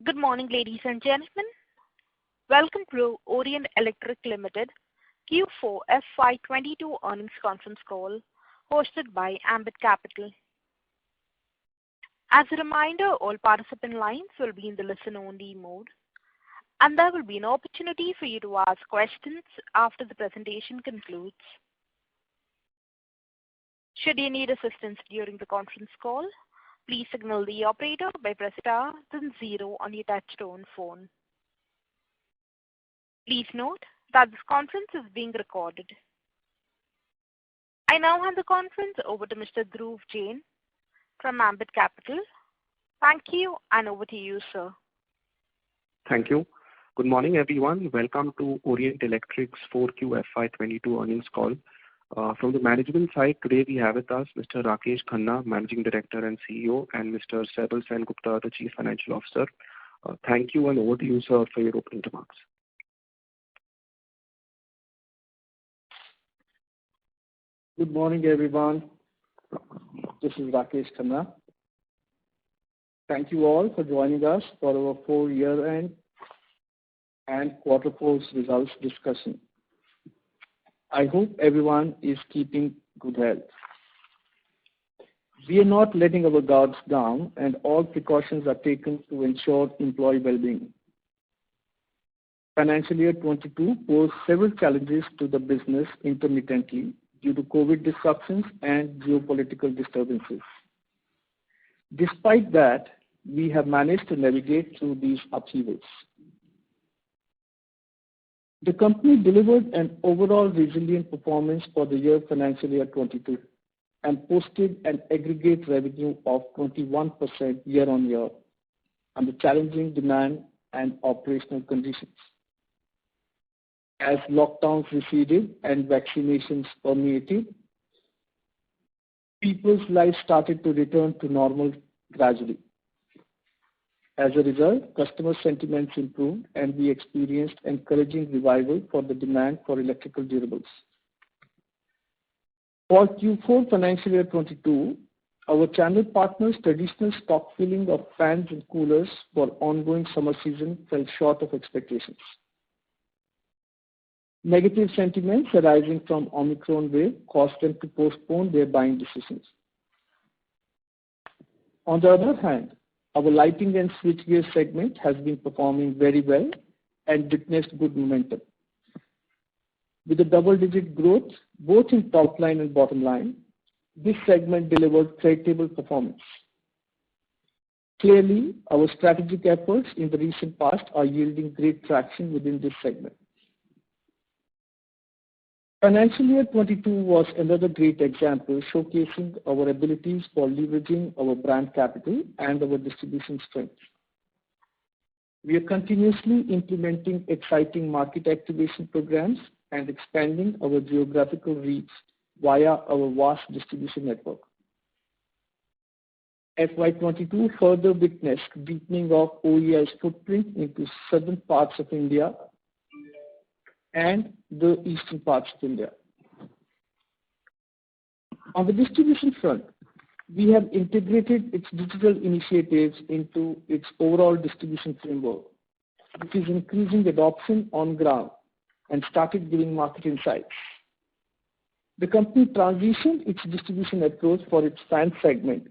Good morning, ladies and gentlemen. Welcome to Orient Electric Limited Q4 FY22 earnings conference call hosted by Ambit Capital. As a reminder, all participant lines will be in the listen-only mode, and there will be an opportunity for you to ask questions after the presentation concludes. Should you need assistance during the conference call, please signal the operator by pressing star then 0 on your touchtone phone. Please note that this conference is being recorded. I now hand the conference over to Mr. Dhruv Jain from Ambit Capital. Thank you, and over to you, sir. Thank you. Good morning, everyone. Welcome to Orient Electric's 4Q FY22 earnings call. From the management side, today we have with us Mr. Rakesh Khanna, Managing Director and CEO, and Mr. Saibal Sengupta, the Chief Financial Officer. Thank you, and over to you, sir, for your opening remarks. Good morning, everyone. This is Rakesh Khanna. Thank you all for joining us for our 4 year-end and quarter 4's results discussion. I hope everyone is keeping good health. We are not letting our guards down, and all precautions are taken to ensure employee well-being. Financial year 22 posed several challenges to the business intermittently due to COVID disruptions and geopolitical disturbances. Despite that, we have managed to navigate through these upheavals. The company delivered an overall resilient performance for the financial year 22 and posted an aggregate revenue of 21% year-on-year under challenging demand and operational conditions. As lockdowns receded and vaccinations permeated, people's lives started to return to normal gradually. As a result, customer sentiments improved and we experienced encouraging revival for the demand for electrical durables. For Q4 financial year 22, our channel partners' traditional stock filling of fans and coolers for ongoing summer season fell short of expectations. Negative sentiments arising from Omicron wave caused them to postpone their buying decisions. On the other hand, our lighting and switchgear segment has been performing very well and witnessed good momentum. With a double-digit growth both in top line and bottom line, this segment delivered creditable performance. Clearly, our strategic efforts in the recent past are yielding great traction within this segment. Financial year 22 was another great example showcasing our abilities for leveraging our brand capital and our distribution strength. We are continuously implementing exciting market activation programs and expanding our geographical reach via our vast distribution network. FY22 further witnessed deepening of OEI's footprint into southern parts of India and the eastern parts of India. On the distribution front, we have integrated its digital initiatives into its overall distribution framework, which is increasing adoption on ground and started giving market insights. The company transitioned its distribution approach for its fan segment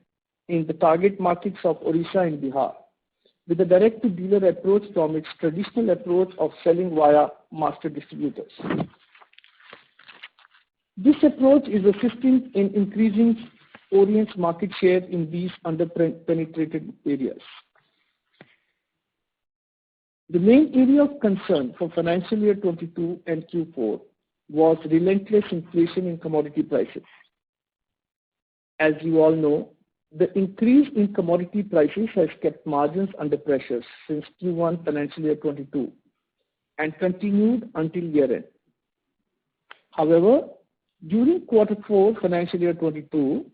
in the target markets of Odisha and Bihar, with a direct-to-dealer approach from its traditional approach of selling via master distributors. This approach is assisting in increasing Orient's market share in these under-penetrated areas. The main area of concern for financial year 22 and Q4 was relentless inflation in commodity prices. As you all know, the increase in commodity prices has kept margins under pressure since Q1 financial year 22 and continued until year-end. However, during quarter 4 financial year 22,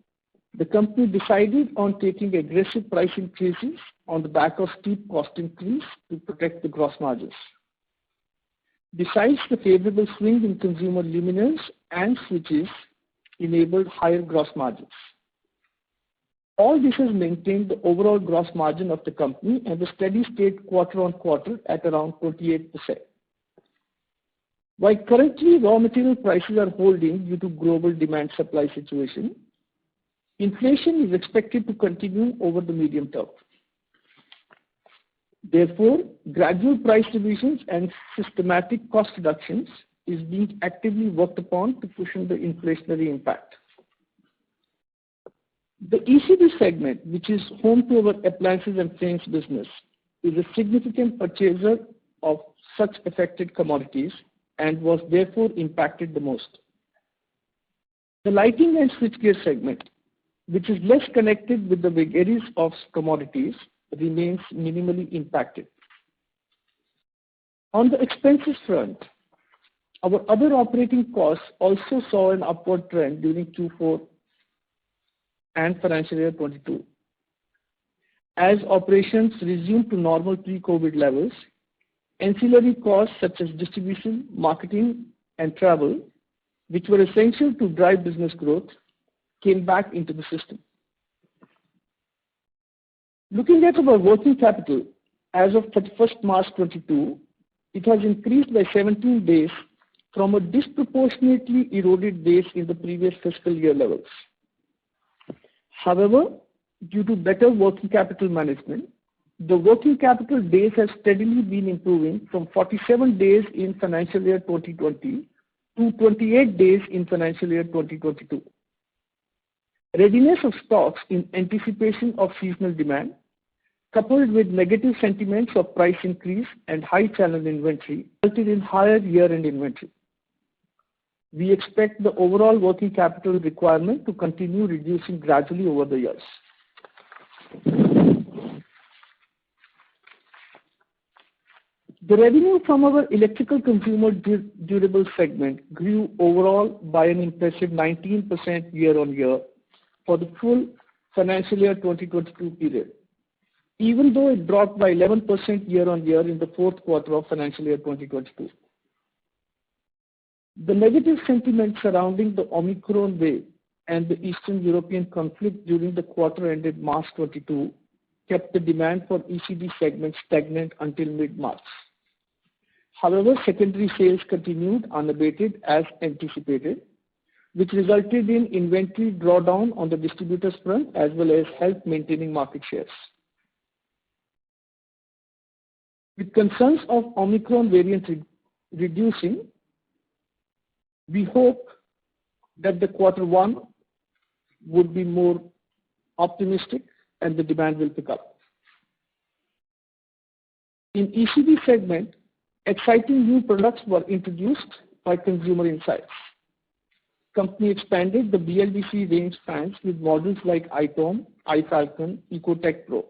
the company decided on taking aggressive price increases on the back of steep cost increase to protect the gross margins. Besides, the favorable swing in consumer luminaires and switches enabled higher gross margins. All this has maintained the overall gross margin of the company and the steady state quarter-on-quarter at around 28%. While currently raw material prices are holding due to global demand supply situation, inflation is expected to continue over the medium term. Therefore, gradual price revisions and systematic cost reductions is being actively worked upon to cushion the inflationary impact. The ECD segment, which is home to our appliances and frames business, is a significant purchaser of such affected commodities and was therefore impacted the most. The lighting and switchgear segment, which is less connected with the vagaries of commodities, remains minimally impacted. On the expenses front, our other operating costs also saw an upward trend during Q4 and financial year 22. As operations resumed to normal pre-COVID levels, ancillary costs such as distribution, marketing, and travel, which were essential to drive business growth, came back into the system. Looking at our working capital, as of 31st March 22, it has increased by 17 days from a disproportionately eroded base in the previous fiscal year levels. However, due to better working capital management, the working capital days has steadily been improving from 47 days in financial year 2020 to 28 days in financial year 2022. Readiness of stocks in anticipation of seasonal demand, coupled with negative sentiments of price increase and high channel inventory, resulted in higher year-end inventory. We expect the overall working capital requirement to continue reducing gradually over the years. The revenue from our electrical consumer durable segment grew overall by an impressive 19% year-on-year for the full financial year 2022 period, even though it dropped by 11% year-on-year in the fourth quarter of financial year 2022. The negative sentiment surrounding the Omicron wave and the Eastern European conflict during the quarter ended March 22 kept the demand for ECD segment stagnant until mid-March. However, secondary sales continued unabated as anticipated, which resulted in inventory drawdown on the distributors front as well as help maintaining market shares. With concerns of Omicron variant reducing, we hope that the quarter one would be more optimistic and the demand will pick up. In ECD segment, exciting new products were introduced by consumer insights. Company expanded the BLDC range fans with models like iTone, iFalcon, EcoTech Pro.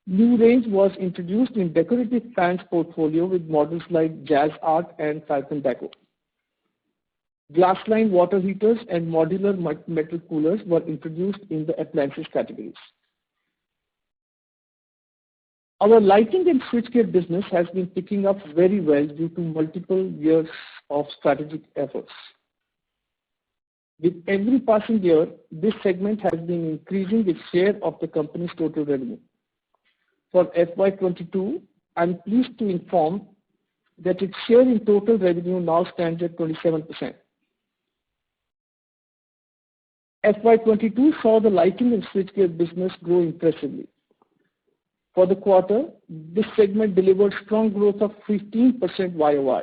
New range was introduced in decorative fans portfolio with models like Jazz Art and Falcon Deco. Glass-line water heaters and modular metal coolers were introduced in the appliances categories. Our lighting and switchgear business has been picking up very well due to multiple years of strategic efforts. With every passing year, this segment has been increasing its share of the company's total revenue. For FY22, I am pleased to inform that its share in total revenue now stands at 27%. FY22 saw the lighting and switchgear business grow impressively. For the quarter, this segment delivered strong growth of 15% YOY.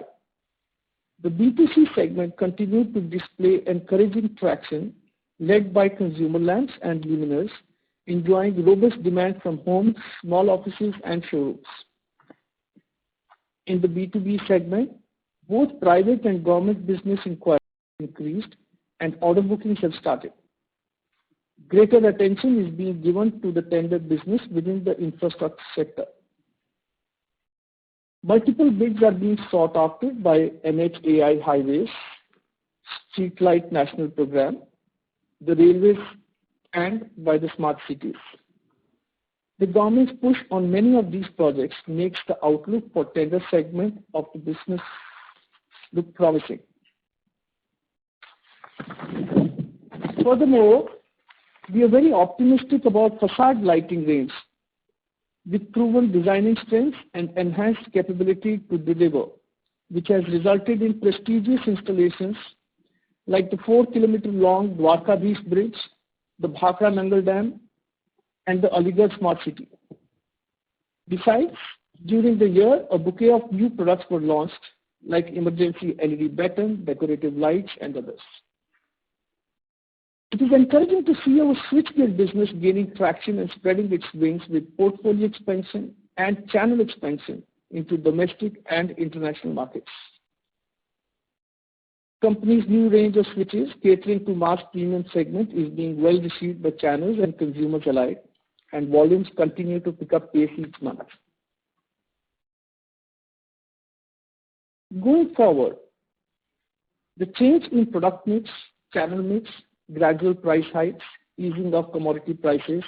The B2C segment continued to display encouraging traction led by consumer lamps and luminaires, enjoying robust demand from homes, small offices and showrooms. In the B2B segment, both private and government business inquiries increased and order bookings have started. Greater attention is being given to the tender business within the infrastructure sector. Multiple bids are being sought after by NHAI highways, Streetlight National Program, the railways and by the smart cities. The government's push on many of these projects makes the outlook for tender segment of the business look promising. Furthermore, We are very optimistic about facade lighting range with proven designing strengths and enhanced capability to deliver, which has resulted in prestigious installations like the 4-kilometer-long Dwarkadhish Bridge, the Bhakra Nangal Dam, and the Aligarh Smart City. Besides, during the year, a bouquet of new products were launched, like emergency LED batten, decorative lights, and others. It is encouraging to see our switchgear business gaining traction and spreading its wings with portfolio expansion and channel expansion into domestic and international markets. Company's new range of switches catering to mass premium segment is being well received by channels and consumers alike, and volumes continue to pick up pace each month. Going forward, the change in product mix, channel mix, gradual price hikes, easing of commodity prices,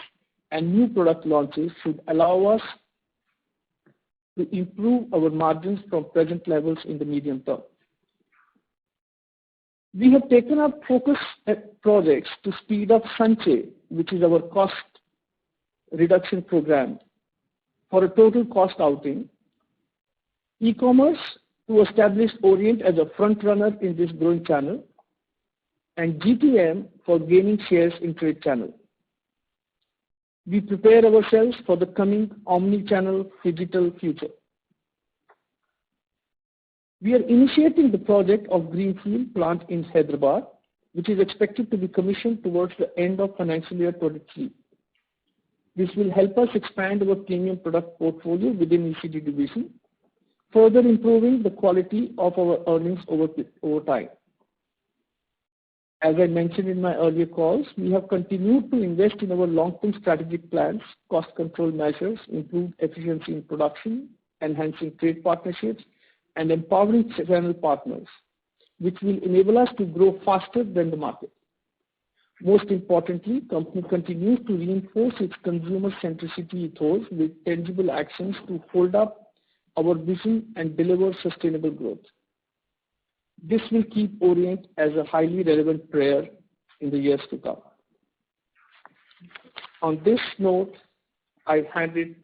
and new product launches should allow us to improve our margins from present levels in the medium term. We have taken up focus projects to speed up Sanchay, which is our cost reduction program, for a total cost outing, e-commerce to establish Orient as a front runner in this growing channel, and GTM for gaining shares in trade channel. We prepare ourselves for the coming omni-channel digital future. We are initiating the project of Greenfield plant in Hyderabad, which is expected to be commissioned towards the end of financial year 23. This will help us expand our premium product portfolio within ECD division, further improving the quality of our earnings over time. As I mentioned in my earlier calls, we have continued to invest in our long-term strategic plans, cost control measures, improved efficiency in production, enhancing trade partnerships, and empowering channel partners, which will enable us to grow faster than the market. Most importantly, company continues to reinforce its consumer centricity ethos with tangible actions to hold up our vision and deliver sustainable growth. This will keep Orient as a highly relevant player in the years to come. On this note, I hand it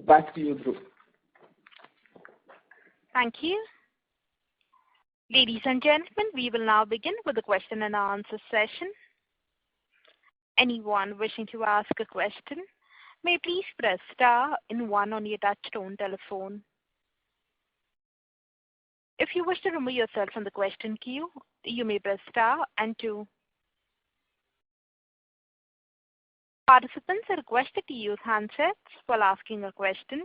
back to you, Dhruv. Thank you. Ladies and gentlemen, we will now begin with the question and answer session. Anyone wishing to ask a question may please press star and 1 on your touchtone telephone. If you wish to remove yourself from the question queue, you may press star and 2. Participants are requested to use handsets while asking a question.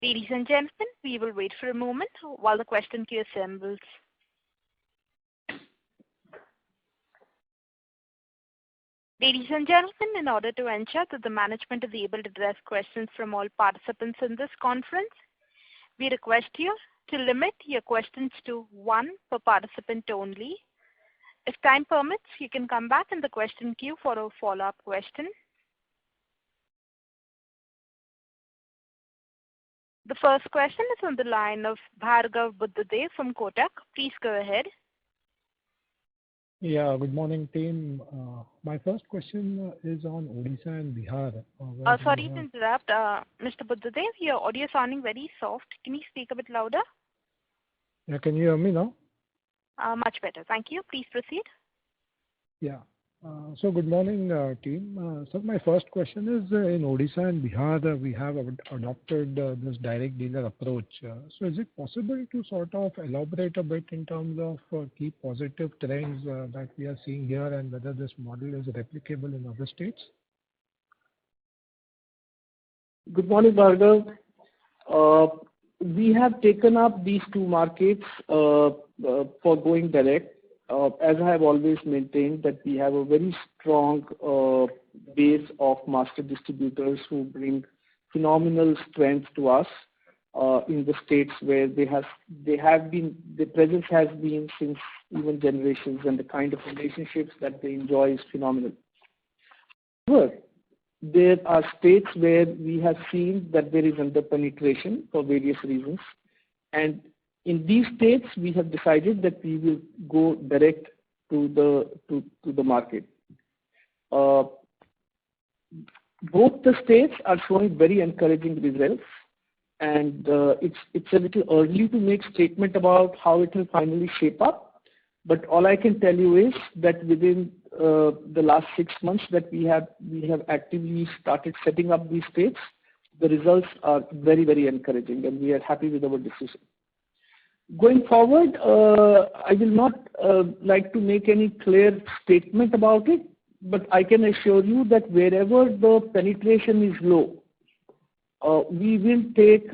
Ladies and gentlemen, we will wait for a moment while the question queue assembles. Ladies and gentlemen, in order to ensure that the management is able to address questions from all participants in this conference, we request you to limit your questions to 1 per participant only. If time permits, you can come back in the question queue for a follow-up question. The first question is on the line of Bhargav Buddhadev from Kotak. Please go ahead. Yeah, good morning, team. My first question is on Odisha and Bihar. Sorry to interrupt, Mr. Buddhadev, your audio is sounding very soft. Can you speak a bit louder? Yeah, can you hear me now? Much better. Thank you. Please proceed. Yeah. So good morning, team. So my first question is in Odisha and Bihar, we have adopted this direct dealer approach. So is it possible to sort of elaborate a bit in terms of key positive trends that we are seeing here and whether this model is replicable in other states? Good morning, Bhargav. We have taken up these 2 markets for going direct. As I have always maintained that we have a very strong base of master distributors who bring phenomenal strength to us in the states where the presence has been since even generations, and the kind of relationships that they enjoy is phenomenal. However, there are states where we have seen that there is under penetration for various reasons, and In these states, we have decided that we will go direct to the market. Both the states are showing very encouraging results, and it's a little early to make statement about how it will finally shape up. But all I can tell you is that within the last 6 months that we have actively started setting up these states, the results are very, very encouraging, and we are happy with our decision. Going forward, I will not like to make any clear statement about it, but I can assure you that wherever the penetration is low, we will take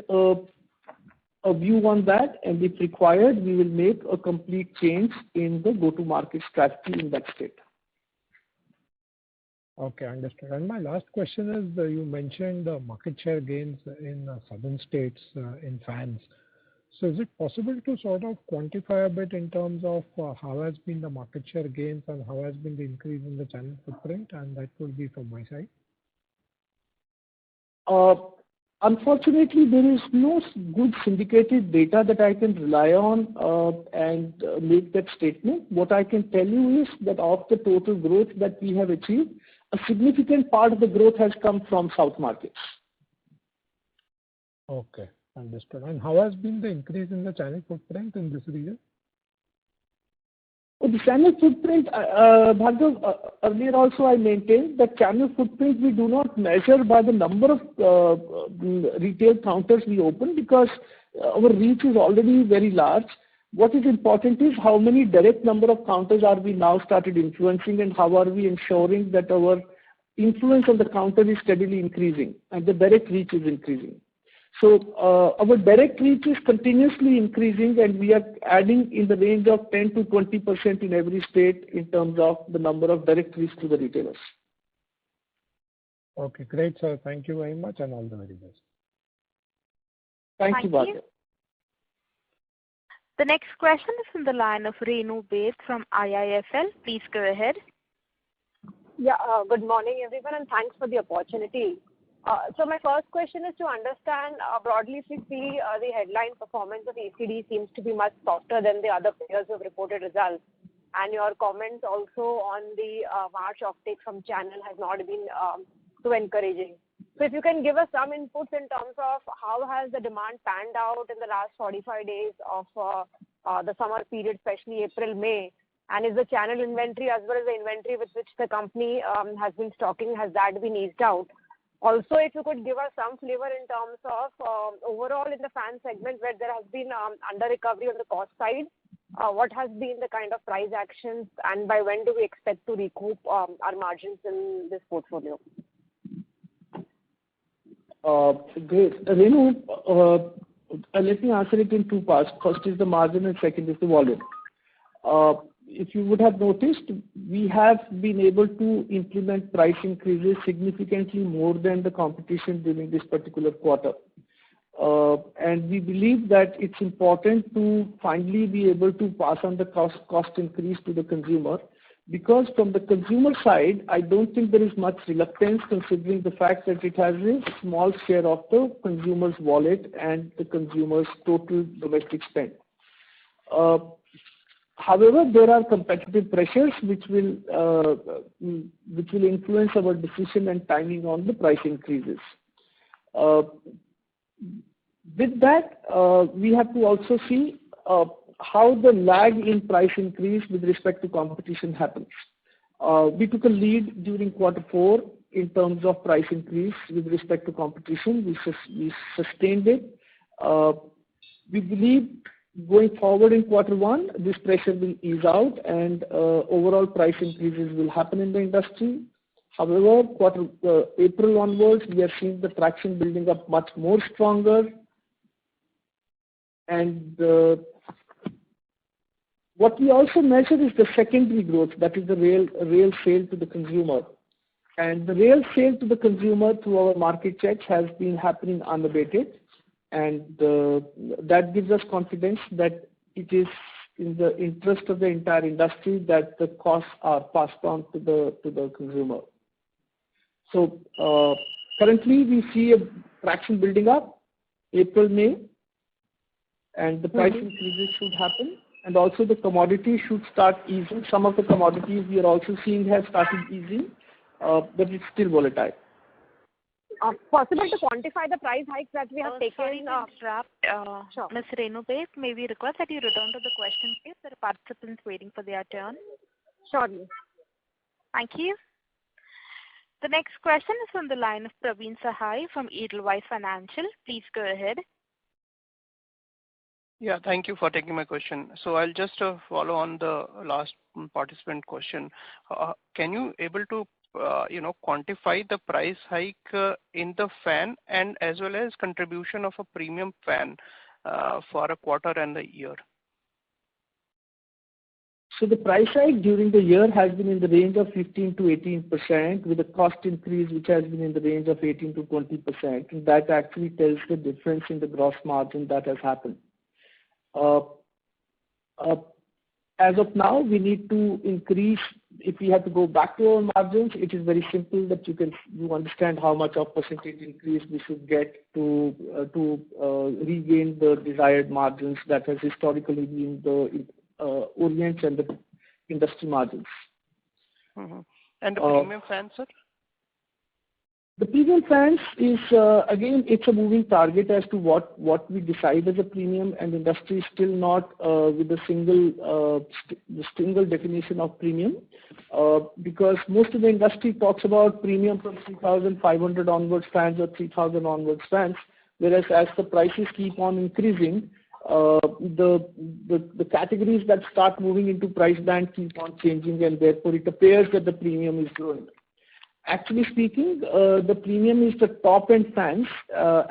a view on that, and if required, we will make a complete change in the go-to-market strategy in that state. Okay, understood. And my last question is, you mentioned market share gains in southern states in fans. So is it possible to sort of quantify a bit in terms of how has been the market share gains and how has been the increase in the channel footprint? And that will be from my side. Unfortunately, there is no good syndicated data that I can rely on and make that statement. What I can tell you is that of the total growth that we have achieved, a significant part of the growth has come from south markets. Okay, understood. And how has been the increase in the channel footprint in this region? The channel footprint, Bhargav, earlier also I maintained that channel footprint we do not measure by the number of retail counters we open, because our reach is already very large. What is important is how many direct number of counters are we now started influencing, and how are we ensuring that our influence on the counter is steadily increasing and the direct reach is increasing. So our direct reach is continuously increasing, and we are adding in the range of 10 to 20% in every state in terms of the number of direct reach to the retailers. Okay, great, sir. Thank you very much, and all the very best. Thank you, Bhargav. The next question is from the line of Renu Baid from IIFL. Please go ahead. Yeah, good morning, everyone, and thanks for the opportunity. So my first question is to understand broadly, if we see the headline performance of ECD seems to be much softer than the other players who have reported results, and your comments also on the March offtake from channel has not been so encouraging. So if you can give us some inputs in terms of how has the demand panned out in the last 45 days of the summer period, especially April, May, and is the channel inventory as well as the inventory with which the company has been stocking, has that been eased out? Also, if you could give us some flavor in terms of overall in the fan segment where there has been under recovery on the cost side, what has been the kind of price actions, and by when do we expect to recoup our margins in this portfolio? Great. Renu, let me answer it in two parts. First is the margin and second is the volume. If you would have noticed, we have been able to implement price increases significantly more than the competition during this particular quarter. And we believe that it's important to finally be able to pass on the cost increase to the consumer, because from the consumer side, I don't think there is much reluctance, considering the fact that it has a small share of the consumer's wallet and the consumer's total domestic spend. However, there are competitive pressures which will influence our decision and timing on the price increases. With that, we have to also see how the lag in price increase with respect to competition happens. We took a lead during Q4 in terms of price increase with respect to competition. We sustained it. We believe going forward in Q1, this pressure will ease out and overall price increases will happen in the industry. However, April onwards, we are seeing the traction building up much more stronger. And what we also measure is the secondary growth, that is the real sale to the consumer. And the real sale to the consumer through our market checks has been happening unabated. And that gives us confidence that it is in the interest of the entire industry that the costs are passed on to the consumer. So currently we see a traction building up April, May, and the price increases should happen, and also the commodities should start easing. Some of the commodities we are also seeing have started easing, but it's still volatile. Possible to quantify the price hikes that we have taken? Sorry to interrupt. Sure. Ms. Renubey, may we request that you return to the question please? There are participants waiting for their turn. Surely. Thank you. The next question is from the line of Praveen Sahai from Edelweiss Financial. Please go ahead. Yeah, thank you for taking my question. So I'll just follow on the last participant question. Can you able to quantify the price hike in the fan and as well as contribution of a premium fan for a quarter and a year? So the price hike during the year has been in the range of 15 to 18%, with a cost increase which has been in the range of 18 to 20%. And that actually tells the difference in the gross margin that has happened. As of now, we need to increase. If we have to go back to our margins, it is very simple that you understand how much of percentage increase we should get to regain the desired margins that has historically been the Orient and the industry margins. Mm-hmm. And the premium fans, sir? The premium fans is, again, it's a moving target as to what we decide as a premium, and industry is still not with the single definition of premium, because most of the industry talks about premium from 3,500 onwards fans or 3,000 onwards fans, whereas as the prices keep on increasing, the categories that start moving into price band keep on changing, and therefore it appears that the premium is growing. Actually speaking, the premium is the top-end fans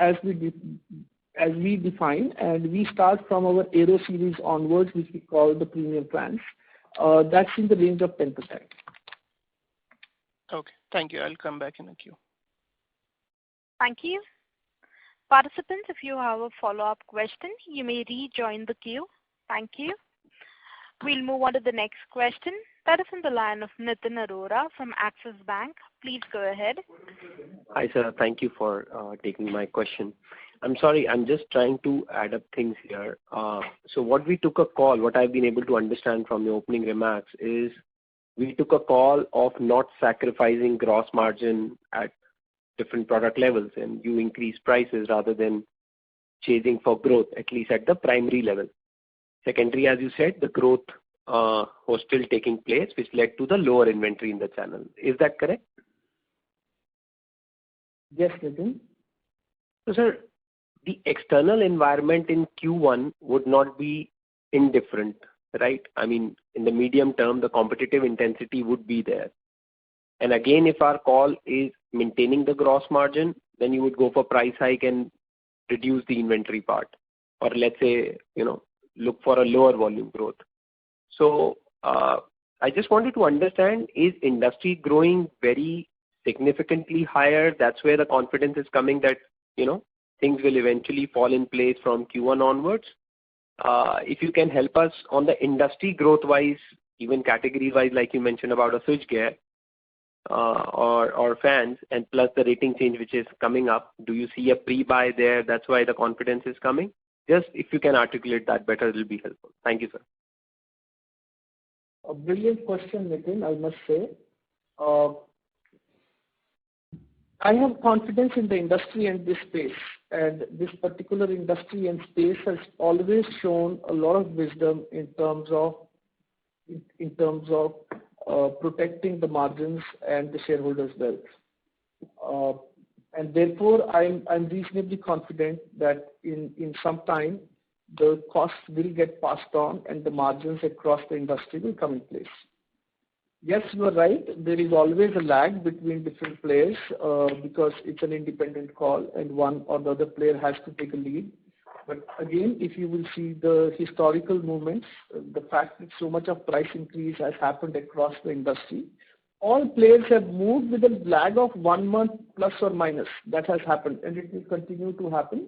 as we define, and we start from our Aero series onwards, which we call the premium fans. That's in the range of 10%. Okay, thank you. I'll come back in the queue. Thank you. Participants, if you have a follow-up question, you may rejoin the queue. Thank you. We'll move on to the next question. That is on the line of Nitin Arora from Axis Bank. Please go ahead. Hi, sir. Thank you for taking my question. I'm sorry, I'm just trying to add up things here. So what I've been able to understand from your opening remarks is we took a call of not sacrificing gross margin at different product levels, and you increase prices rather than chasing for growth, at least at the primary level. Secondary, as you said, the growth was still taking place, which led to the lower inventory in the channel. Is that correct? Yes, Nitin. So, sir, the external environment in Q1 would not be indifferent, right? I mean, in the medium term, the competitive intensity would be there. And again, if our call is maintaining the gross margin, then you would go for price hike and reduce the inventory part, or let's say, look for a lower volume growth. So I just wanted to understand, is industry growing very significantly higher? That's where the confidence is coming that, things will eventually fall in place from Q1 onwards. If you can help us on the industry growth-wise, even category-wise, like you mentioned about a switchgear or fans, and plus the rating change which is coming up, do you see a pre-buy there? That's why the confidence is coming. Just if you can articulate that better, it will be helpful. Thank you, sir. A brilliant question, Nitin, I must say. I have confidence in the industry and this space, and this particular industry and space has always shown a lot of wisdom in terms of protecting the margins and the shareholders' wealth. And therefore, I'm reasonably confident that in some time, the costs will get passed on and the margins across the industry will come in place. Yes, you are right. There is always a lag between different players because it's an independent call and one or the other player has to take a lead. But again, if you will see the historical movements, the fact that so much of price increase has happened across the industry, all players have moved with a lag of 1 month plus or minus. That has happened and it will continue to happen.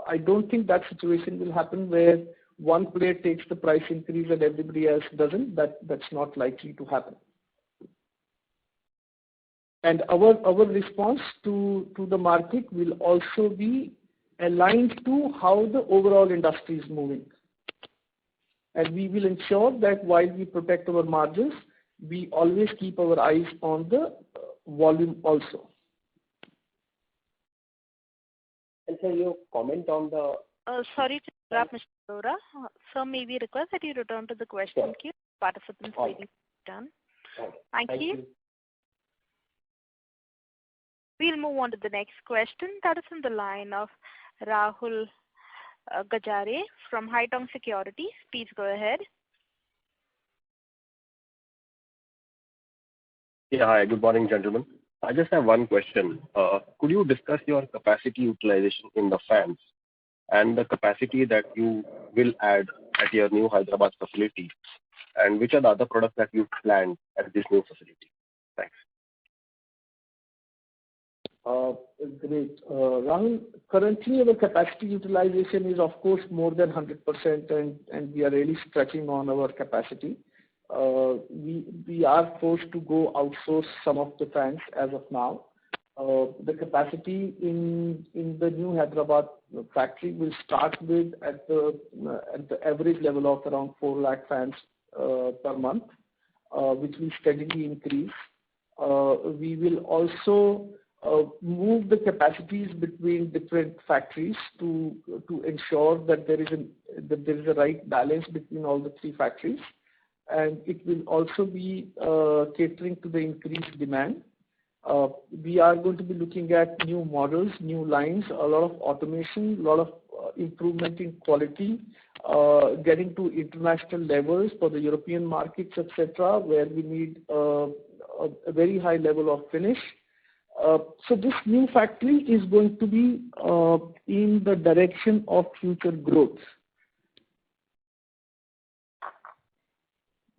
I don't think that situation will happen where one player takes the price increase and everybody else doesn't. That's not likely to happen. And our response to the market will also be aligned to how the overall industry is moving. And we will ensure that while we protect our margins, we always keep our eyes on the volume also. And sir, your comment on the... Sorry to interrupt, Mr. Arora. Sir, may we request that you return to the question queue? Participants may be done. Thank you. We'll move on to the next question. That is on the line of Rahul Gajare from Haitong Securities. Please go ahead. Yeah, hi. Good morning, gentlemen. I just have one question. Could you discuss your capacity utilization in the fans and the capacity that you will add at your new Hyderabad facility, and which are the other products that you planned at this new facility? Thanks. Great. Rahul, currently our capacity utilization is of course more than 100%, and we are really stretching on our capacity. We are forced to go outsource some of the fans as of now. The capacity in the new Hyderabad factory will start with at the average level of around 4 lakh fans per month, which will steadily increase. We will also move the capacities between different factories to ensure that there is a right balance between all the 3 factories, and it will also be catering to the increased demand. We are going to be looking at new models, new lines, a lot of automation, a lot of improvement in quality, getting to international levels for the European markets, etc., where we need a very high level of finish. So this new factory is going to be in the direction of future growth.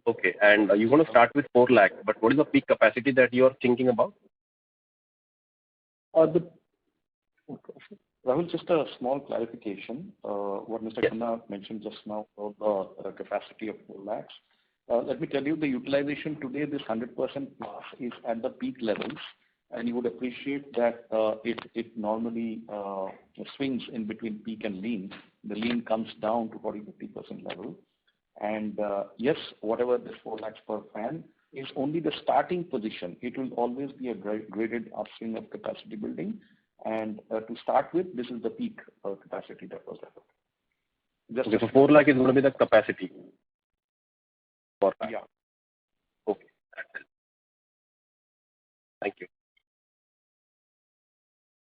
Okay, and you're going to start with 4 lakh, but what is the peak capacity that you are thinking about? Rahul, just a small clarification. What Mr. Khanna mentioned just now about the capacity of 4 lakhs. Let me tell you, the utilization today, this 100% plus, is at the peak levels, and you would appreciate that it normally swings in between peak and lean. The lean comes down to 40-50% level. And yes, whatever this 4 lakhs per fan is only the starting position. It will always be a graded upswing of capacity building. And to start with, this is the peak capacity that was left. Okay, so 4 lakh is going to be the capacity for fan. Yeah. Okay. Thank you.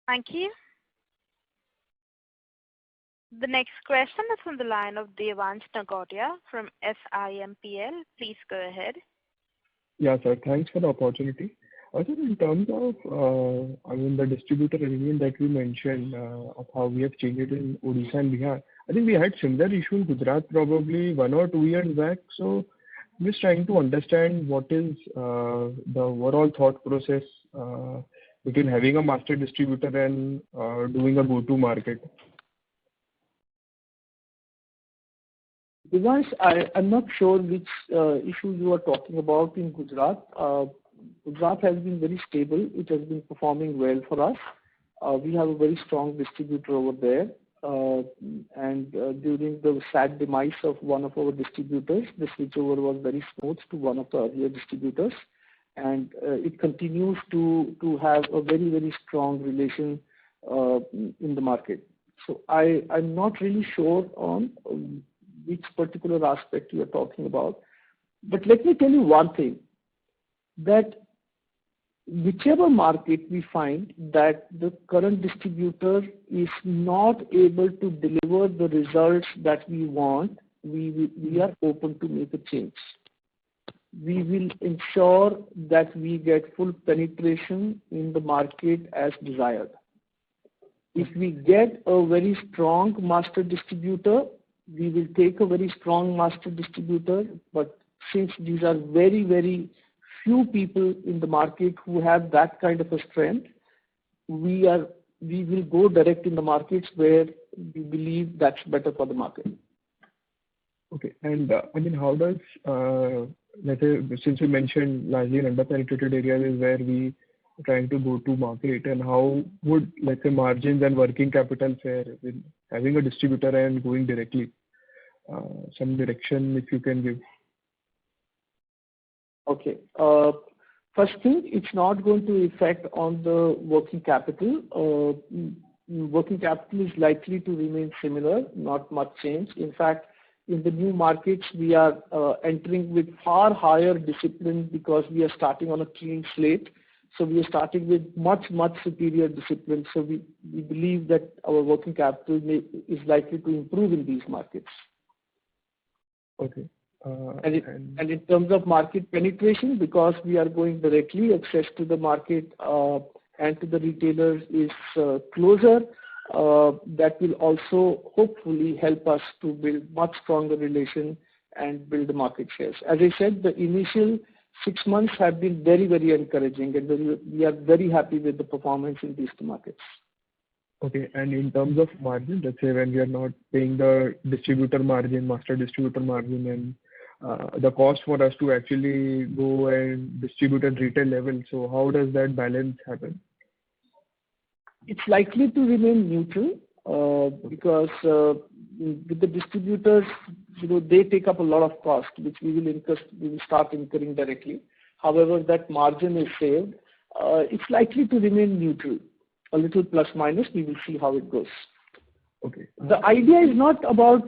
Thank you. The next question is from the line of Devansh Nagotia from SIMPL. Please go ahead. Yeah, sir. Thanks for the opportunity. Also, in terms of, the distributor arrangement that we mentioned of how we have changed it in Odisha and Bihar, I think we had similar issue in Gujarat probably 1 or 2 years back. So, I'm just trying to understand what is the overall thought process between having a master distributor and doing a go-to market. Devansh, I'm not sure which issue you are talking about in Gujarat. Gujarat has been very stable. It has been performing well for us. We have a very strong distributor over there. And during the sad demise of one of our distributors, the switchover was very smooth to one of the earlier distributors. And it continues to have a very, very strong relation in the market. So I'm not really sure on which particular aspect you are talking about. But let me tell you one thing, that whichever market we find that the current distributor is not able to deliver the results that we want, we are open to make a change. We will ensure that we get full penetration in the market as desired. If we get a very strong master distributor, we will take a very strong master distributor, but since these are very, very few people in the market who have that kind of a strength, we will go direct in the markets where we believe that's better for the market. Okay, and how does, let's say, since you mentioned largely in underpenetrated areas is where we trying to go to market, and how would, let's say, margins and working capital fare with having a distributor and going directly? Some direction if you can give. Okay. First thing, it's not going to affect on the working capital. Working capital is likely to remain similar, not much change. In fact, in the new markets, we are entering with far higher discipline because we are starting on a clean slate. So we are starting with much superior discipline. So we believe that our working capital is likely to improve in these markets. Okay. And in terms of market penetration, because we are going directly, access to the market and to the retailers is closer. That will also hopefully help us to build much stronger relation and build the market shares. As I said, the initial 6 months have been very encouraging, and we are very happy with the performance in these two markets. Okay, and in terms of margin, let's say when we are not paying the distributor margin, master distributor margin, and the cost for us to actually go and distribute at retail level, so how does that balance happen? It's likely to remain neutral because with the distributors, they take up a lot of cost, which we will start incurring directly. However, that margin is saved. It's likely to remain neutral, a little plus minus. We will see how it goes. Okay. The idea is not about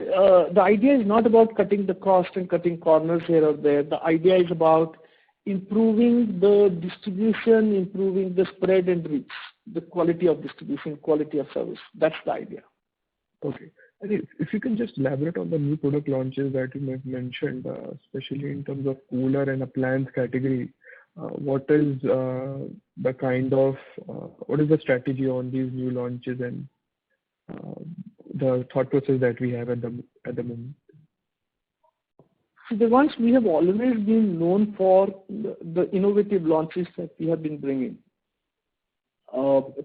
cutting the cost and cutting corners here or there. The idea is about improving the distribution, improving the spread and reach, the quality of distribution, quality of service. That's the idea. Okay. And if you can just elaborate on the new product launches that you have mentioned, especially in terms of cooler and appliance category, what is the kind of what is the strategy on these new launches and the thought process that we have at the moment? So the ones we have always been known for the innovative launches that we have been bringing.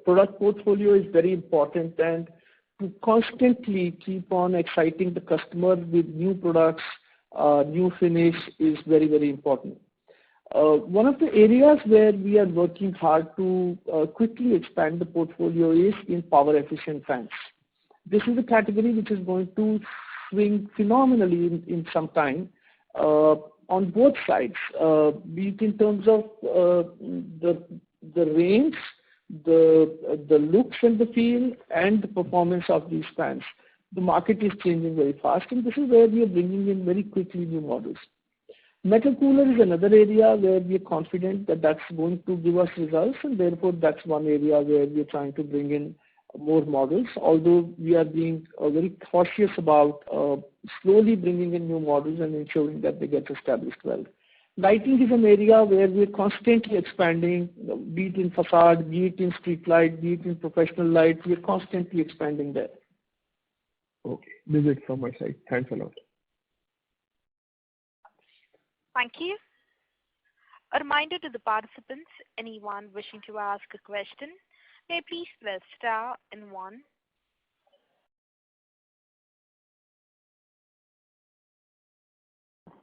Product portfolio is very important, and to constantly keep on exciting the customer with new products, new finish is very important. One of the areas where we are working hard to quickly expand the portfolio is in power efficient fans. This is a category which is going to swing phenomenally in some time on both sides, be it in terms of the range, the looks and the feel, and the performance of these fans. The market is changing very fast, and this is where we are bringing in very quickly new models. Metal cooler is another area where we are confident that that's going to give us results, and therefore that's one area where we are trying to bring in more models, although we are being very cautious about slowly bringing in new models and ensuring that they get established well. Lighting is an area where we are constantly expanding, be it in facade, be it in street light, be it in professional light. We are constantly expanding there. Okay, this is it from my side. Thanks a lot. Thank you. A reminder to the participants, anyone wishing to ask a question, may please press star and 1.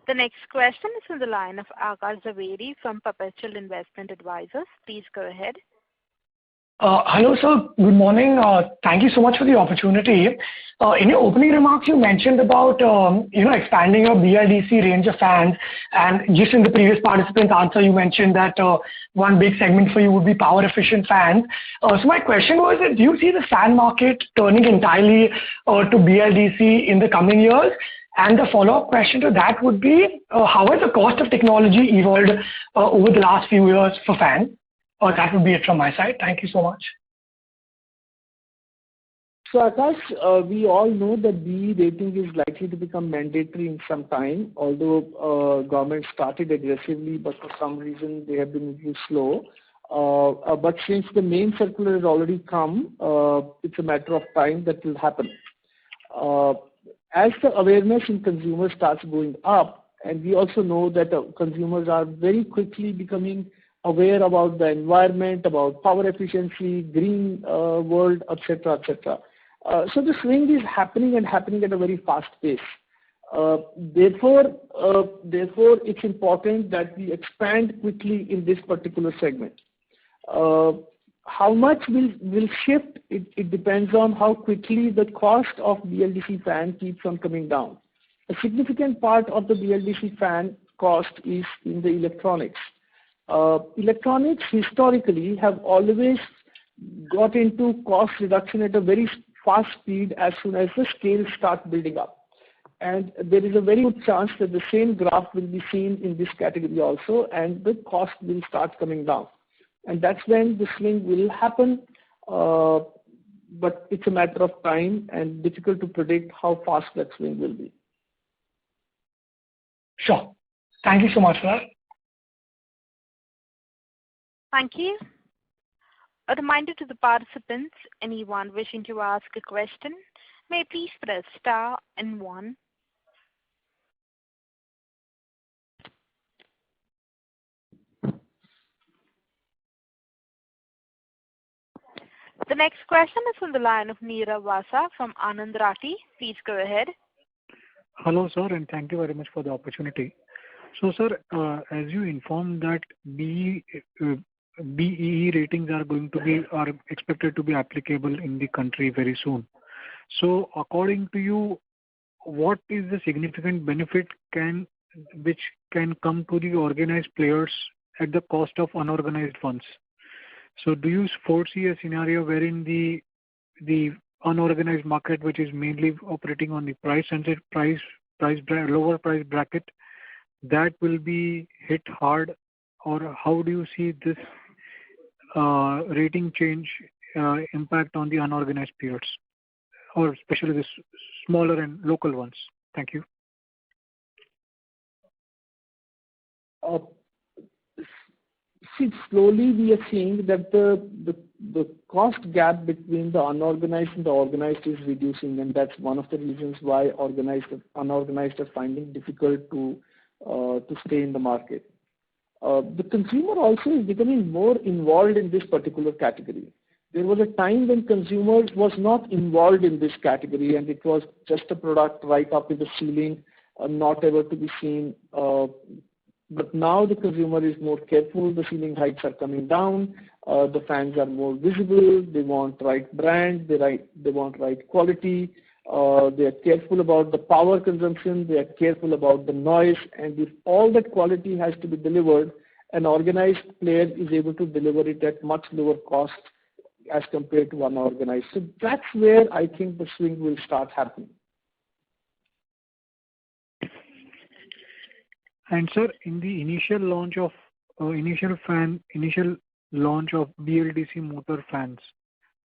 The next question is on the line of Akash Zaveri from Perpetual Investment Advisors. Please go ahead. Hello, sir. Good morning. Thank you so much for the opportunity. In your opening remarks, you mentioned about expanding your BLDC range of fans, and just in the previous participant's answer, you mentioned that one big segment for you would be power efficient fans. So my question was that do you see the fan market turning entirely to BLDC in the coming years? And the follow-up question to that would be, how has the cost of technology evolved over the last few years for fans? That would be it from my side. Thank you so much. So Akash, we all know that BE rating is likely to become mandatory in some time, although government started aggressively, but for some reason they have been a little slow. But since the main circular has already come, it's a matter of time that will happen. As the awareness in consumers starts going up, and we also know that consumers are very quickly becoming aware about the environment, about power efficiency, green world, etc., etc. So the swing is happening and happening at a very fast pace. Therefore, it's important that we expand quickly in this particular segment. How much will shift? It depends on how quickly the cost of BLDC fan keeps on coming down. A significant part of the BLDC fan cost is in the electronics. Electronics historically have always got into cost reduction at a very fast speed as soon as the scale starts building up. And there is a very good chance that the same graph will be seen in this category also, and the cost will start coming down. And that's when the swing will happen, but it's a matter of time and difficult to predict how fast that swing will be. Sure. Thank you so much for that. Thank you. A reminder to the participants, anyone wishing to ask a question, may please press star and 1. The next question is from the line of Neera Vasa from Anand Rathi. Please go ahead. Hello, sir, and thank you very much for the opportunity. So, sir, as you informed that BEE ratings are expected to be applicable in the country very soon. So, according to you, what is the significant benefit which can come to the organized players at the cost of unorganized ones? So, do you foresee a scenario wherein the unorganized market, which is mainly operating on the lower price bracket, that will be hit hard, or how do you see this rating change impact on the unorganized players, or especially the smaller and local ones? Thank you. See, slowly we are seeing that the cost gap between the unorganized and the organized is reducing, and that's one of the reasons why unorganized are finding difficult to stay in the market. The consumer also is becoming more involved in this particular category. There was a time when consumers was not involved in this category, and it was just a product right up in the ceiling, not ever to be seen. But now the consumer is more careful. The ceiling heights are coming down. The fans are more visible. They want right brand. They want right quality. They are careful about the power consumption. They are careful about the noise. And if all that quality has to be delivered, an organized player is able to deliver it at much lower cost as compared to unorganized. So that's where I think the swing will start happening. And sir, in the initial launch of BLDC motor fans,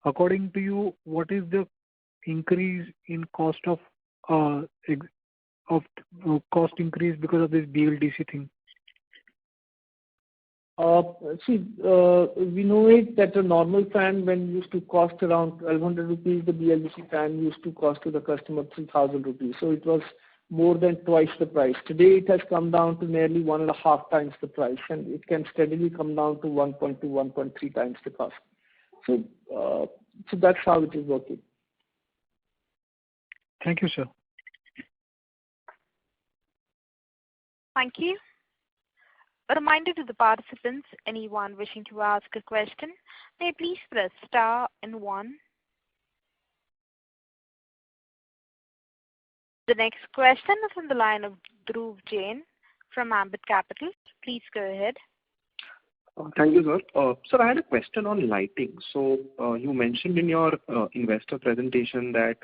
according to you, what is the increase in cost of cost increase because of this BLDC thing? We know it that a normal fan when used to cost around 1,200 rupees, the BLDC fan used to cost to the customer 3,000 rupees. So it was more than twice the price. Today it has come down to nearly 1.5 times the price, and it can steadily come down to 1.2, 1.3 times the cost. So that's how it is working. Thank you, sir. Thank you. A reminder to the participants, anyone wishing to ask a question, may please press star and 1. The next question is on the line of Dhruv Jain from Ambit Capital. Please go ahead. Thank you, sir. Sir, I had a question on lighting. So you mentioned in your investor presentation that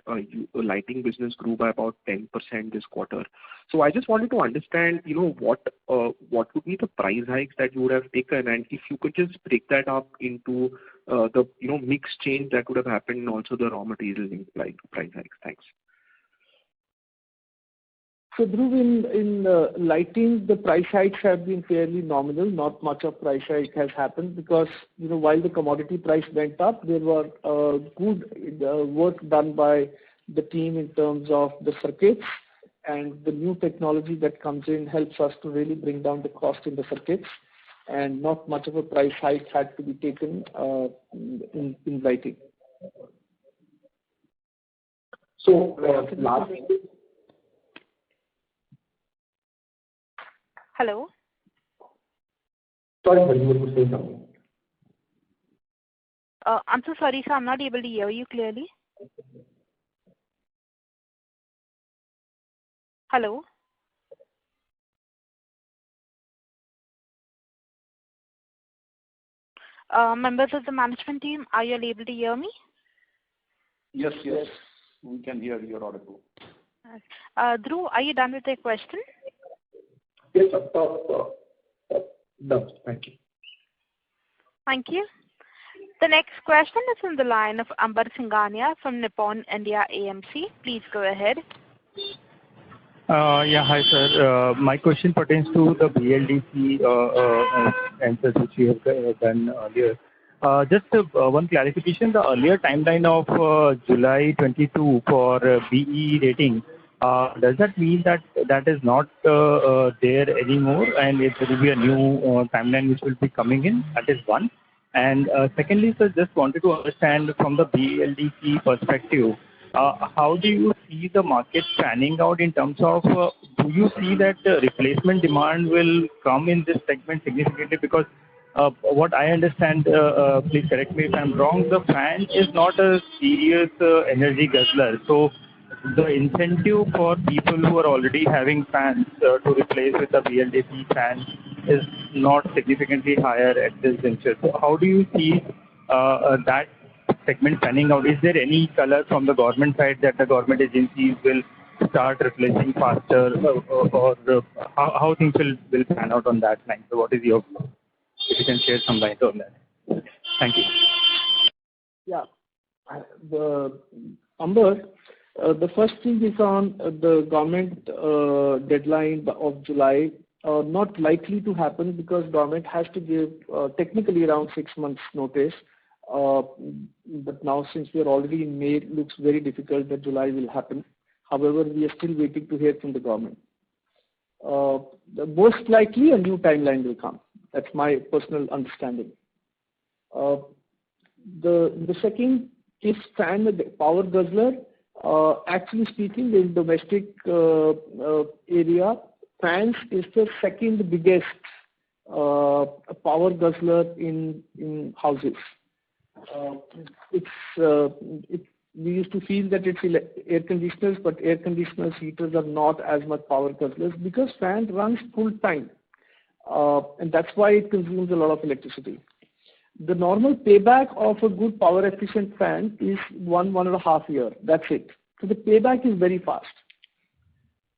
lighting business grew by about 10% this quarter. So I just wanted to understand, what would be the price hikes that you would have taken, and if you could just break that up into the mix change that would have happened, and also the raw material like price hikes. Thanks. So Dhruv, in lighting, the price hikes have been fairly nominal. Not much of price hike has happened because, while the commodity price went up, there were good work done by the team in terms of the circuits, and the new technology that comes in helps us to really bring down the cost in the circuits, and not much of a price hike had to be taken in lighting. So lastly, hello. Sorry, but you were saying something. I'm so sorry, sir. I'm not able to hear you clearly. Hello? Members of the management team, are you able to hear me? Yes. We can hear you. You're audible. Dhruv, are you done with your question? Yes, sir. Done. Thank you. Thank you. The next question is from the line of Amber Singhania from Nippon India AMC. Please go ahead. Yeah, hi, sir. My question pertains to the BLDC answers which you have done earlier. Just one clarification, the earlier timeline of July 22 for BE rating, does that mean that that is not there anymore and it will be a new timeline which will be coming in? That is one. And secondly, sir, just wanted to understand from the BLDC perspective, how do you see the market panning out in terms of, do you see that replacement demand will come in this segment significantly? Because what I understand, please correct me if I'm wrong, the fan is not a serious energy guzzler. So the incentive for people who are already having fans to replace with a BLDC fan is not significantly higher at this juncture. So how do you see that segment panning out? Is there any color from the government side that the government agencies will start replacing faster, or how things will pan out on that line? So what is your, if you can share some light on that. Thank you. Yeah. Amber, the first thing is on the government deadline of July. Not likely to happen because government has to give technically around 6 months notice. But now since we are already in May, it looks very difficult that July will happen. However, we are still waiting to hear from the government. Most likely a new timeline will come. That's my personal understanding. The second is fan with power guzzler. Actually speaking, in domestic area, fans is the second biggest power guzzler in houses. We used to feel that it's air conditioners, but air conditioners, heaters are not as much power guzzlers because fan runs full time, and that's why it consumes a lot of electricity. The normal payback of a good power efficient fan is 1.5 years. That's it. So the payback is very fast.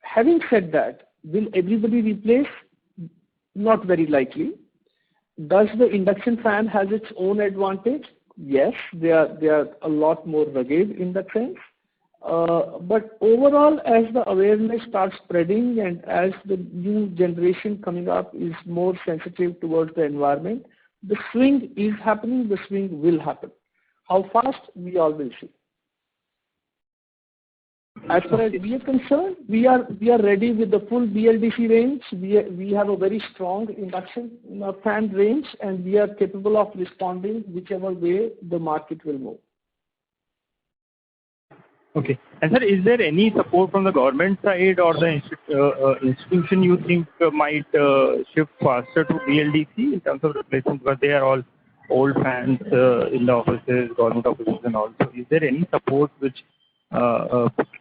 Having said that, will everybody replace? Not very likely. Does the induction fan has its own advantage? Yes, they are a lot more rugged in that sense. But overall, as the awareness starts spreading and as the new generation coming up is more sensitive towards the environment, the swing is happening, the swing will happen. How fast, we all will see. As far as we are concerned, we are ready with the full BLDC range. We have a very strong induction fan range, and we are capable of responding whichever way the market will move. Okay. And sir, is there any support from the government side or the institution you think might shift faster to BLDC in terms of replacement, because they are all old fans in the offices, government offices and all. So is there any support which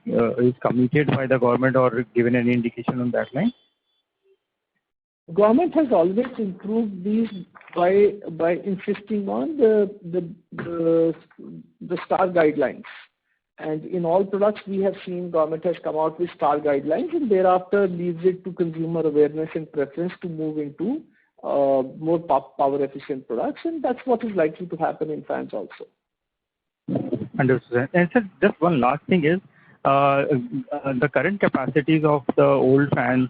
is committed by the government or given any indication on that line? Government has always improved these by insisting on the STAR guidelines. And in all products, we have seen government has come out with STAR guidelines and thereafter leaves it to consumer awareness and preference to move into more power efficient products, and that's what is likely to happen in fans also. Understood. And sir, just one last thing is, the current capacities of the old fans,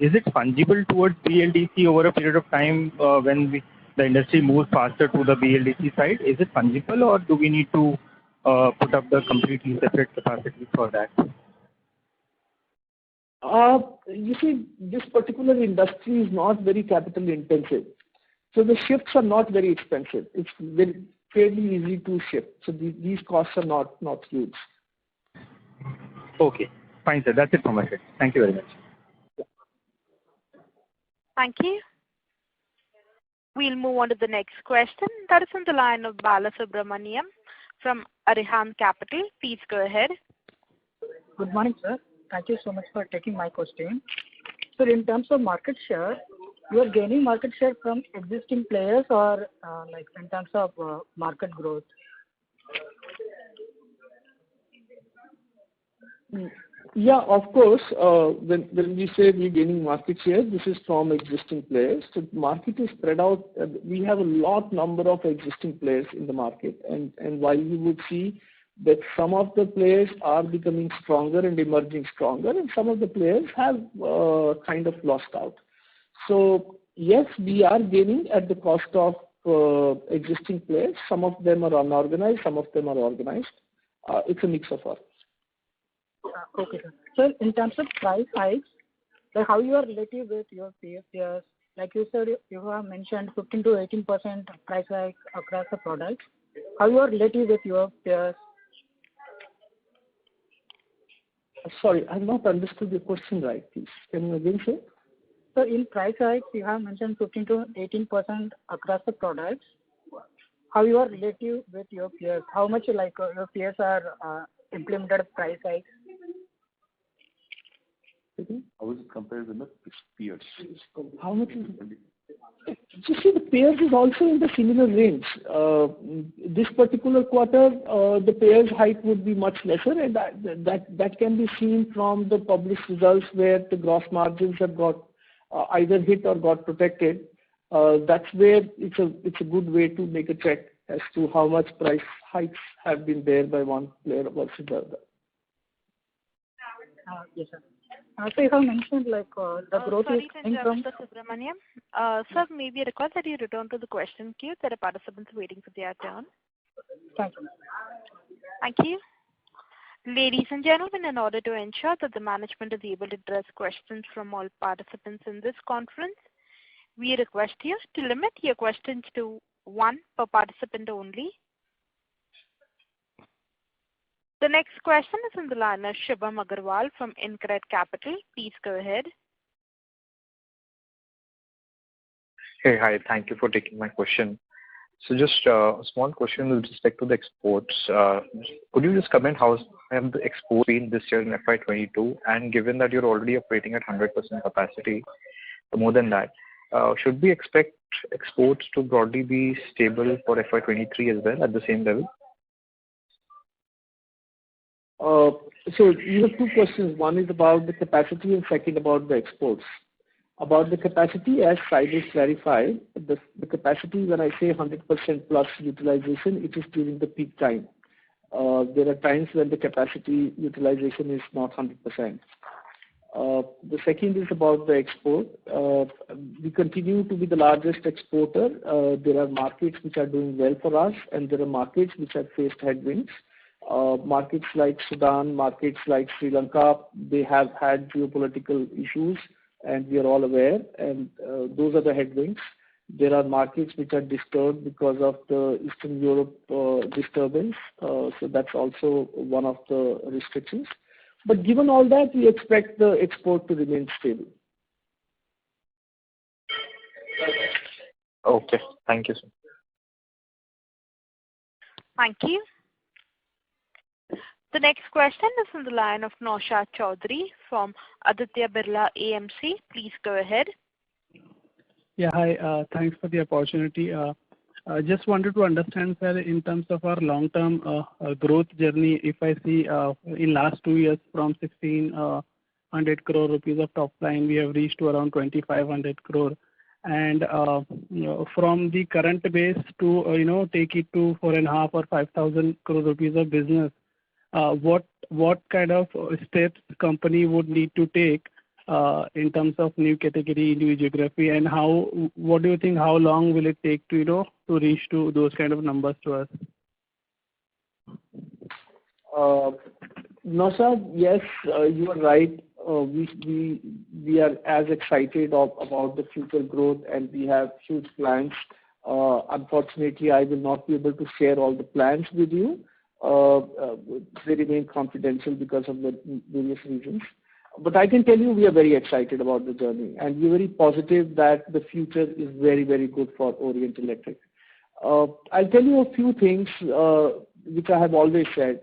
is it fungible towards BLDC over a period of time when the industry moves faster to the BLDC side? Is it fungible, or do we need to put up the completely separate capacity for that? You see, this particular industry is not very capital intensive. So the shifts are not very expensive. It's fairly easy to shift. So these costs are not huge. Okay. Fine, sir. That's it from my side. Thank you very much. Thank you. We'll move on to the next question. That is on the line of Bala Subramaniam from Arihant Capital. Please go ahead. Good morning, sir. Thank you so much for taking my question. So in terms of market share, you are gaining market share from existing players or like in terms of market growth? Yeah, of course. When we say we're gaining market share, this is from existing players. So the market is spread out. We have a number of existing players in the market, and while you would see that some of the players are becoming stronger and emerging stronger, and some of the players have kind of lost out. So yes, we are gaining at the cost of existing players. Some of them are unorganized, some of them are organized. It's a mix of all. Okay, sir. So in terms of price hikes, like how you are relative with your peers, like you said, you have mentioned 15 to 18% price hike across the products. How you are relative with your peers? Sorry, I have not understood your question right, please. Can you again say? So in price hikes, you have mentioned 15 to 18% across the products. How you are relative with your peers? How much like your peers are implemented price hikes? How is it compared with the peers? How much is it? You see, the peers is also in the similar range. This particular quarter, the peers hike would be much lesser, and that can be seen from the published results where the gross margins have got either hit or got protected. That's where it's a good way to make a check as to how much price hikes have been there by one player versus the other. Yes, sir. So you have mentioned like the growth is coming from... Mr. Subramaniam. Sir, maybe a request that you return to the question queue. There are participants waiting for their turn. Thank you. Thank you. Ladies and gentlemen, in order to ensure that the management is able to address questions from all participants in this conference, we request you to limit your questions to one per participant only. The next question is on the line of Shubham Agarwal from InCred Capital. Please go ahead. Hey, hi. Thank you for taking my question. So just a small question with respect to the exports. Could you just comment how have the exports been this year in FY22? And given that you're already operating at 100% capacity, more than that, should we expect exports to broadly be stable for FY23 as well at the same level? So you have two questions. One is about the capacity and second about the exports. About the capacity, as Cyrus clarified, the capacity, when I say 100% plus utilization, it is during the peak time. There are times when the capacity utilization is not 100%. The second is about the export. We continue to be the largest exporter. There are markets which are doing well for us, and there are markets which have faced headwinds. Markets like Sudan, markets like Sri Lanka, they have had geopolitical issues, and we are all aware, and those are the headwinds. There are markets which are disturbed because of the Eastern Europe disturbance, so that's also one of the restrictions. But given all that, we expect the export to remain stable. Okay, thank you, sir. Thank you. The next question is on the line of Naushad Chaudhary from Aditya Birla AMC. Please go ahead. Yeah, hi. Thanks for the opportunity. Just wanted to understand, sir, in terms of our long-term growth journey, if I see in last 2 years from 1,600 crore rupees of top line, we have reached to around 2,500 crore. And from the current base to, take it to 4.5 or 5,000 crore rupees of business, what kind of steps the company would need to take in terms of new category, new geography, and what do you think, how long will it take to, to reach to those kind of numbers to us? Naushad, yes, you are right. We are as excited about the future growth, and we have huge plans. Unfortunately, I will not be able to share all the plans with you. They remain confidential because of the various reasons. But I can tell you we are very excited about the journey, and we're very positive that the future is very, very good for Orient Electric. I'll tell you a few things which I have always said.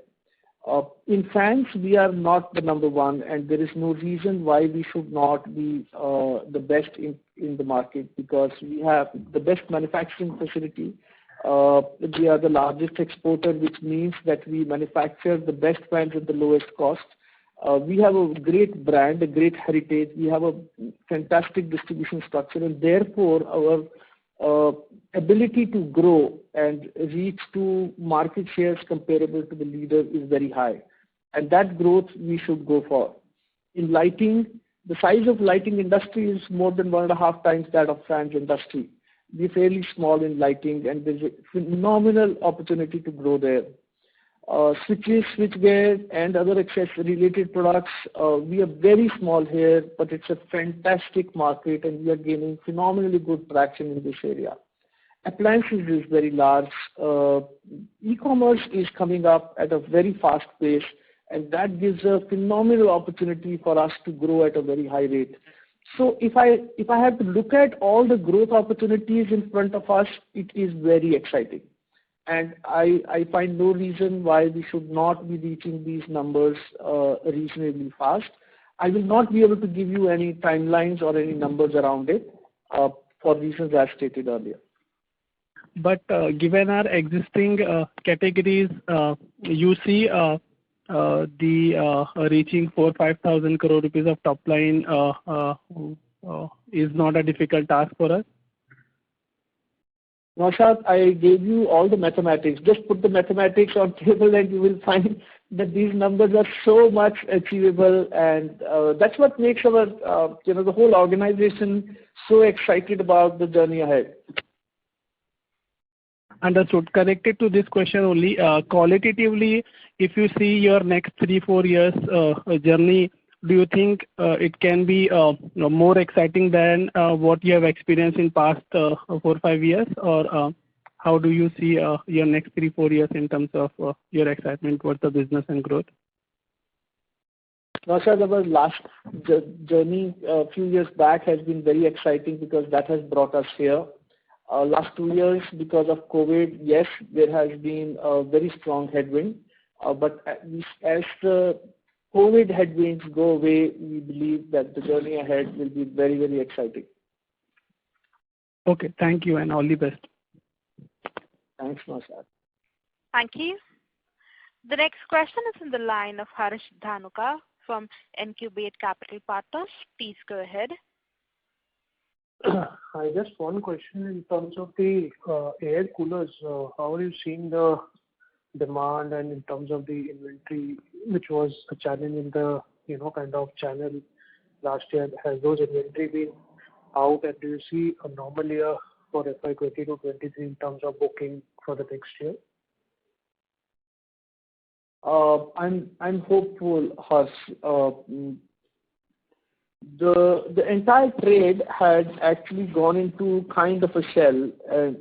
In fans, we are not the number one, and there is no reason why we should not be the best in the market, because we have the best manufacturing facility. We are the largest exporter, which means that we manufacture the best fans at the lowest cost. We have a great brand, a great heritage. We have a fantastic distribution structure, and therefore our ability to grow and reach to market shares comparable to the leader is very high. And that growth we should go for. In lighting, the size of lighting industry is more than 1.5 times that of fans industry. We're fairly small in lighting, and there's a phenomenal opportunity to grow there. Switches, switchgear, and other accessory-related products, we are very small here, but it's a fantastic market, and we are gaining phenomenally good traction in this area. Appliances is very large. E-commerce is coming up at a very fast pace, and that gives a phenomenal opportunity for us to grow at a very high rate. So if I have to look at all the growth opportunities in front of us, it is very exciting. And I find no reason why we should not be reaching these numbers reasonably fast. I will not be able to give you any timelines or any numbers around it for reasons as stated earlier. But given our existing categories, you see the reaching 4,000-5,000 crore rupees of top line is not a difficult task for us? Naushad, I gave you all the mathematics. Just put the mathematics on table and you will find that these numbers are so much achievable, and that's what makes our, the whole organization so excited about the journey ahead. Understood. Connected to this question only, qualitatively, if you see your next 3-4 years journey, do you think it can be more exciting than what you have experienced in past 4-5 years, or how do you see your next 3-4 years in terms of your excitement towards the business and growth? Naushad, our last journey a few years back has been very exciting because that has brought us here. Last 2 years, because of COVID, yes, there has been a very strong headwind, but as the COVID headwinds go away, we believe that the journey ahead will be very, very exciting. Okay, thank you and all the best. Thanks, Naushad. Thank you. The next question is in the line of Harsh Dhanuka from Incubate Capital Partners. Please go ahead. I just one question in terms of the air coolers. How are you seeing the demand, and in terms of the inventory, which was a challenge in the kind of channel last year? Has those inventory been out, and do you see a normal year for FY22-23 in terms of booking for the next year? I'm hopeful, Harsh. The entire trade had actually gone into kind of a shell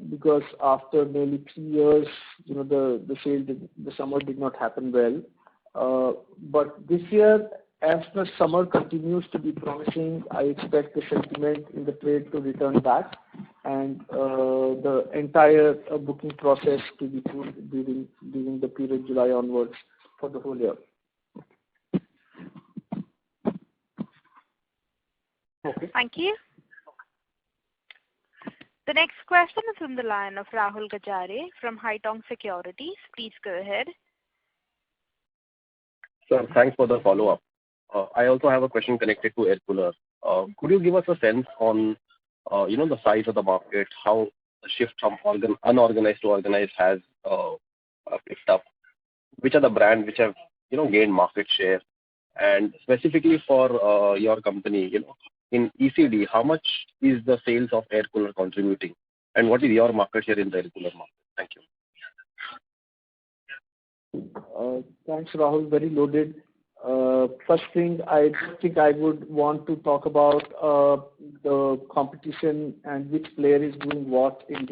because after nearly 3 years, the summer did not happen well. But this year, as the summer continues to be promising, I expect the sentiment in the trade to return back, and the entire booking process to be good during the period July onwards for the whole year. Okay. Thank you. The next question is from the line of Rahul Gajare from Haitong Securities. Please go ahead. Sir, thanks for the follow-up. I also have a question connected to air cooler. Could you give us a sense on, the size of the market, how the shift from unorganized to organized has picked up? Which are the brands which have, gained market share? And specifically for your company, in ECD, how much is the sales of air cooler contributing? And what is your market share in the air cooler market? Thank you. Thanks, Rahul. Very loaded. First thing, I think I would want to talk about the competition and which player is doing what in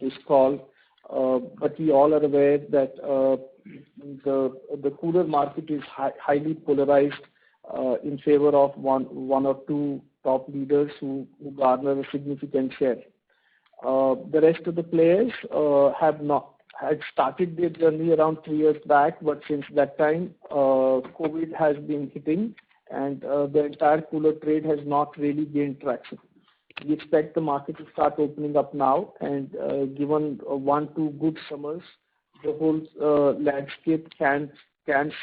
this call. But we all are aware that the cooler market is highly polarized. in favor of one or two top leaders who garner a significant share. The rest of the players had started their journey around 3 years back, but since that time, COVID has been hitting, and the entire cooler trade has not really gained traction. We expect the market to start opening up now, and given 1-2 good summers, the whole landscape can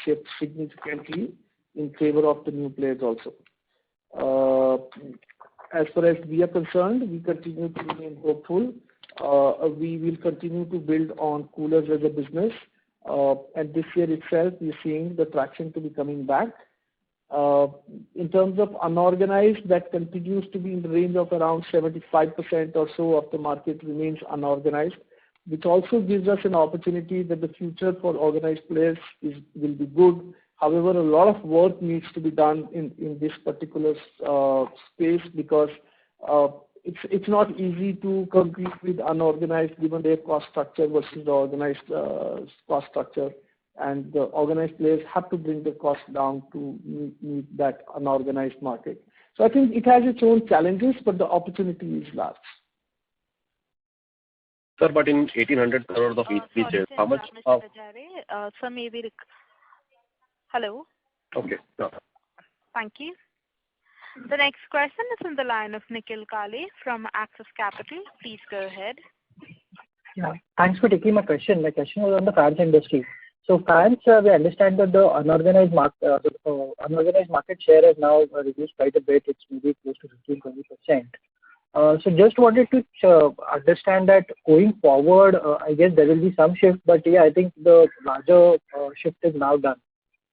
shift significantly in favor of the new players also. As far as we are concerned, we continue to remain hopeful. We will continue to build on coolers as a business, and this year itself, we are seeing the traction to be coming back. In terms of unorganized, that continues to be in the range of around 75% or so of the market remains unorganized, which also gives us an opportunity that the future for organized players will be good. However, a lot of work needs to be done in this particular space, because it's not easy to compete with unorganized given their cost structure versus the organized cost structure. And the organized players have to bring the cost down to meet that unorganized market. So I think it has its own challenges, but the opportunity is large. Sir, but in 1,800 crores of ECD shares, how much of... Sir, maybe... Hello? Okay. No. Thank you. The next question is on the line of Nikhil Kale from Axis Capital. Please go ahead. Yeah, thanks for taking my question. My question was on the fans industry. So fans, we understand that the unorganized market share has now reduced quite a bit. It's maybe close to 15-20%. So just wanted to understand that going forward, I guess there will be some shift, but yeah, I think the larger shift is now done.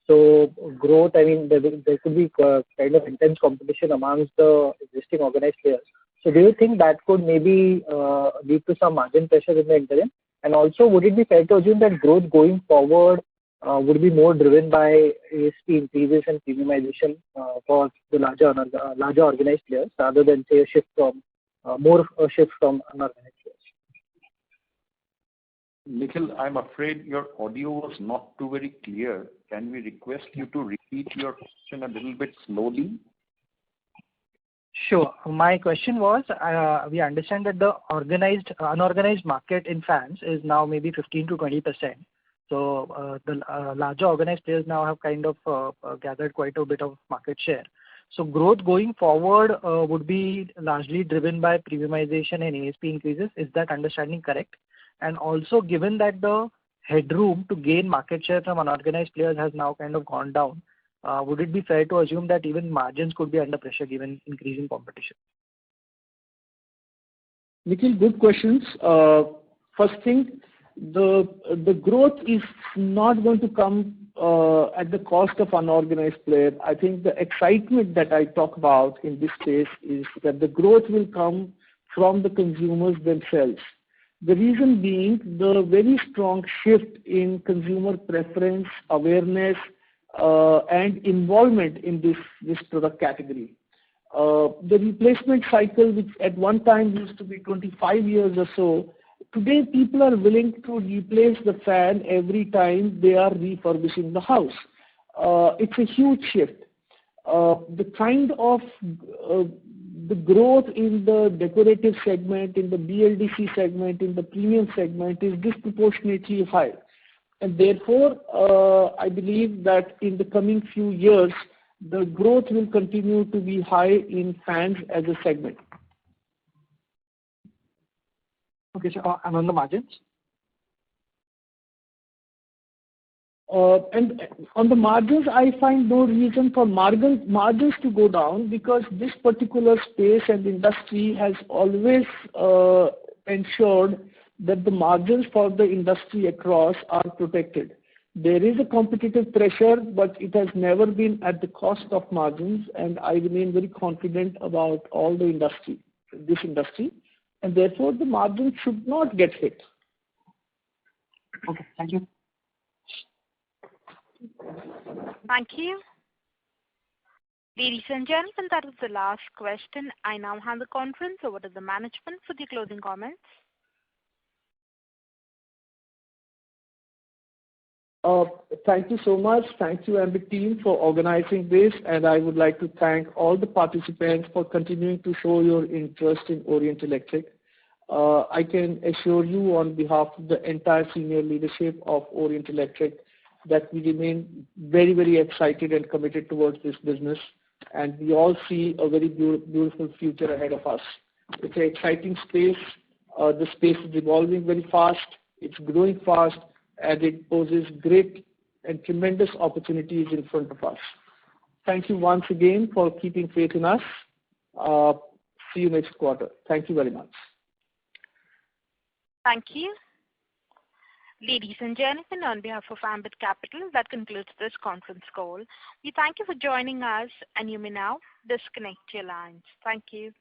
So growth, I mean, there could be kind of intense competition amongst the existing organized players. So do you think that could maybe lead to some margin pressure in the interim? And also, would it be fair to assume that growth going forward would be more driven by ASP increases and premiumization for the larger organized players, rather than say a shift from unorganized players? Nikhil, I'm afraid your audio was not too very clear. Can we request you to repeat your question a little bit slowly? Sure. My question was, we understand that the unorganized market in fans is now maybe 15-20%. So the larger organized players now have kind of gathered quite a bit of market share. So growth going forward would be largely driven by premiumization and ASP increases. Is that understanding correct? And also, given that the headroom to gain market share from unorganized players has now kind of gone down, would it be fair to assume that even margins could be under pressure given increasing competition? Nikhil, good questions. First thing, the growth is not going to come at the cost of unorganized player. I think the excitement that I talk about in this space is that the growth will come from the consumers themselves. The reason being the very strong shift in consumer preference, awareness, and involvement in this product category. The replacement cycle, which at one time used to be 25 years or so, today people are willing to replace the fan every time they are refurbishing the house. It's a huge shift. The kind of the growth in the decorative segment, in the BLDC segment, in the premium segment is disproportionately high. And therefore, I believe that in the coming few years, the growth will continue to be high in fans as a segment. Okay, so and on the margins? And on the margins, I find no reason for margins to go down, because this particular space and industry has always ensured that the margins for the industry across are protected. There is a competitive pressure, but it has never been at the cost of margins, and I remain very confident about this industry, and therefore the margins should not get hit. Okay, thank you. Thank you. Ladies and gentlemen, that was the last question. I now hand the conference over to the management for the closing comments. Thank you so much. Thank you, Ambit team, for organizing this, and I would like to thank all the participants for continuing to show your interest in Orient Electric. I can assure you on behalf of the entire senior leadership of Orient Electric that we remain very, very excited and committed towards this business, and we all see a very beautiful future ahead of us. It's an exciting space. The space is evolving very fast. It's growing fast, and it poses great and tremendous opportunities in front of us. Thank you once again for keeping faith in us. See you next quarter. Thank you very much. Thank you. Ladies and gentlemen, on behalf of Ambit Capital, that concludes this conference call. We thank you for joining us, and you may now disconnect your lines. Thank you.